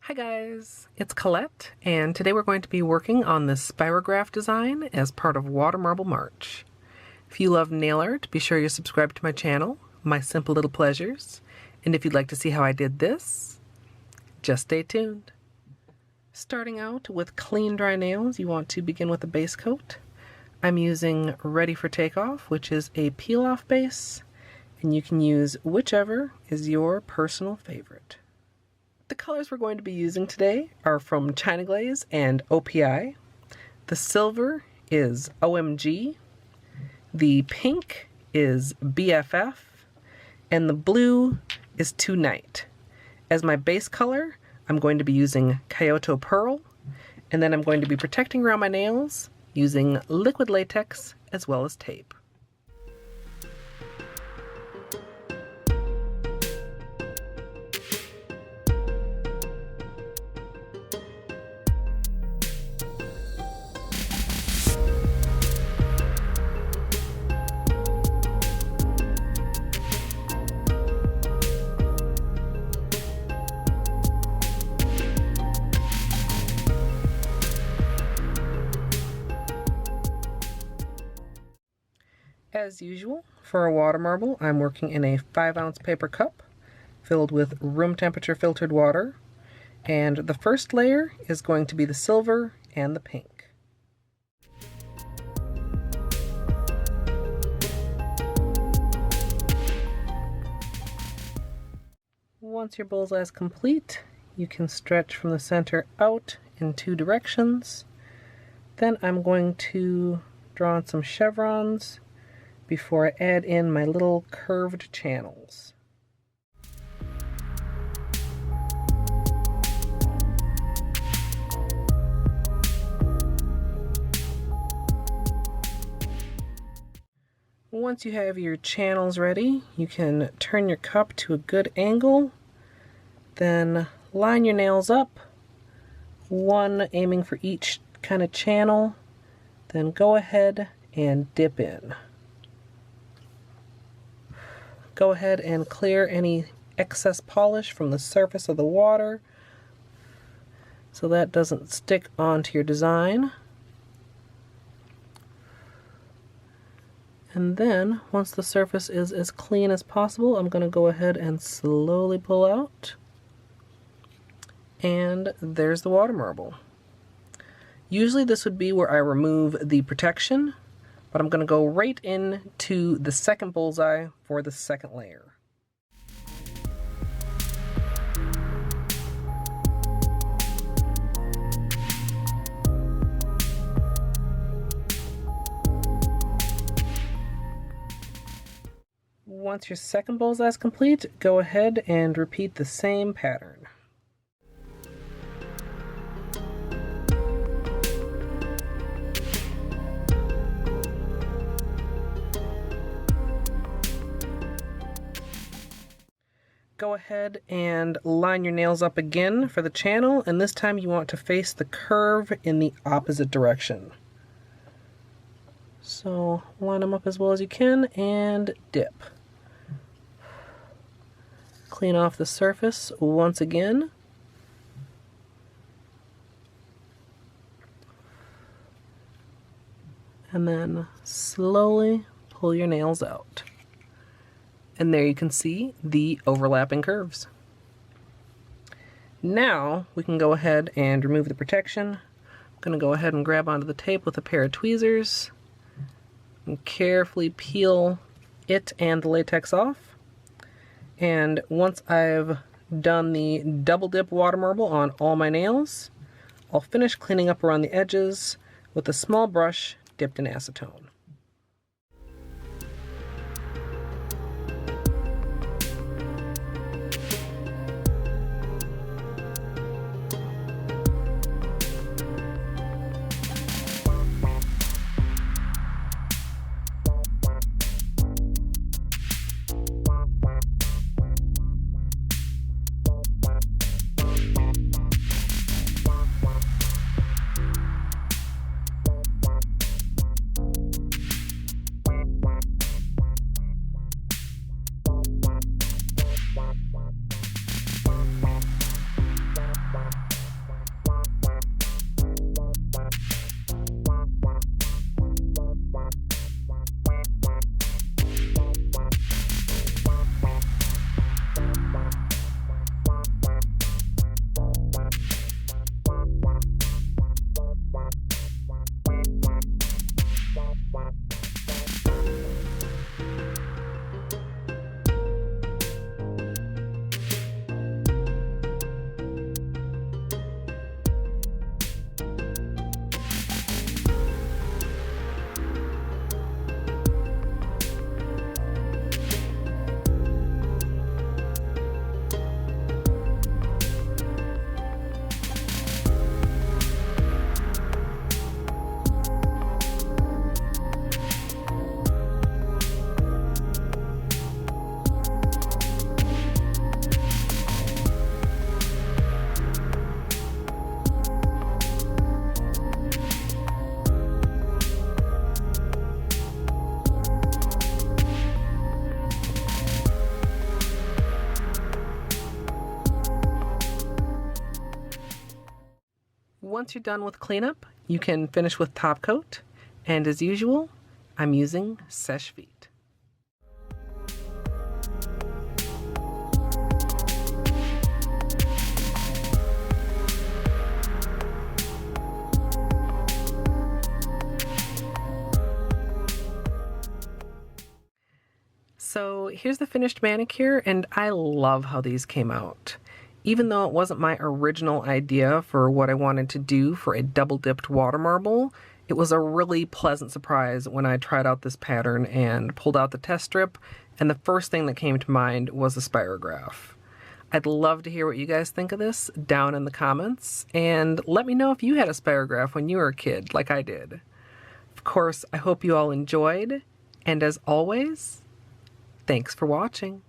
Hi guys, it's Colette, and today we're going to be working on this Spirograph design as part of Water Marble March. If you love nail art, be sure you subscribe to my channel, My Simple Little Pleasures, and if you'd like to see how I did this, just stay tuned. Starting out with clean dry nails, you want to begin with a base coat. I'm using Ready for Takeoff, which is a peel-off base, and you can use whichever is your personal favorite. The colors we're going to be using today are from China Glaze and OPI. The silver is OMG, the pink is BFF, and the blue is Tonight. As my base color, I'm going to be using Kyoto Pearl, and then I'm going to be protecting around my nails using liquid latex as well as tape. As usual, for a water marble, I'm working in a 5-ounce paper cup filled with room temperature filtered water, and the first layer is going to be the silver and the pink. Once your bullseye is complete, you can stretch from the center out in 2 directions. Then I'm going to draw on some chevrons before I add in my little curved channels. Once you have your channels ready, you can turn your cup to a good angle, then line your nails up, one aiming for each kind of channel, then go ahead and dip in. Go ahead and clear any excess polish from the surface of the water so that doesn't stick onto your design. And then, once the surface is as clean as possible, I'm going to go ahead and slowly pull out. And there's the water marble. Usually this would be where I remove the protection, but I'm going to go right into the second bullseye for the second layer. Once your second bullseye is complete, go ahead and repeat the same pattern. Go ahead and line your nails up again for the channel, and this time you want to face the curve in the opposite direction. So line them up as well as you can and dip. Clean off the surface once again. And then slowly pull your nails out. And there you can see the overlapping curves. Now we can go ahead and remove the protection. I'm going to go ahead and grab onto the tape with a pair of tweezers and carefully peel it and the latex off. And once I've done the double dip water marble on all my nails, I'll finish cleaning up around the edges with a small brush dipped in acetone. once you're done with cleanup, you can finish with top coat. And as usual, I'm using Seche Vite. So here's the finished manicure, and I love how these came out. Even though it wasn't my original idea for what I wanted to do for a double-dipped water marble, it was a really pleasant surprise when I tried out this pattern and pulled out the test strip, and the first thing that came to mind was the Spirograph. I'd love to hear what you guys think of this down in the comments, and let me know if you had a Spirograph when you were a kid, like I did. Of course, I hope you all enjoyed, and as always, thanks for watching.